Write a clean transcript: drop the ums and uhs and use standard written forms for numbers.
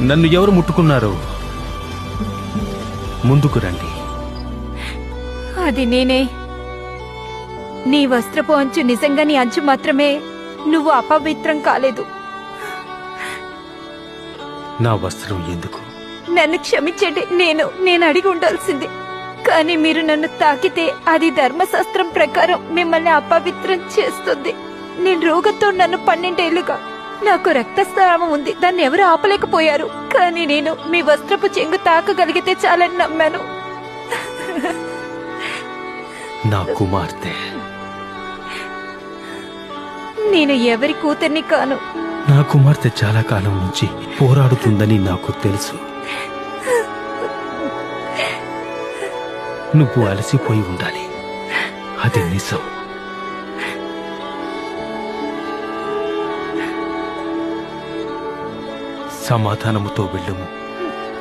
నన్ను ఎవరు ముట్టుకున్నారో ముందుకు రండి. అది నేనే. నీ వస్త్రపు అంచు నిజంగా నీ అంచు మాత్రమే. నువ్వు అపవిత్రం కాలేదు. నా వస్త్రం ఎందుకు? నన్ను క్షమించండి. నేను అడిగి ఉండాల్సింది. కానీ మీరు నన్ను తాకితే అది ధర్మశాస్త్రం ప్రకారం మిమ్మల్ని అపవిత్రం చేస్తుంది. నేను రోగంతో నన్ను 12 ఏళ్లుగా నాకు రక్తస్రావం ఉంది. దాన్ని ఎవరు ఆపలేకపోయారు. కానీ నేను మీ వస్త్రపు చెంగు తాకగలిగితే చాలని నమ్మాను. నా కుమార్తె. నేను ఎవరి కూతుర్ని కాను. నా కుమార్తె చాలా కాలం నుంచి పోరాడుతుందని నాకు తెలుసు. నువ్వు అలసిపోయి ఉండాలి. అది నిజం. సమాధానముతో వెళ్ళము.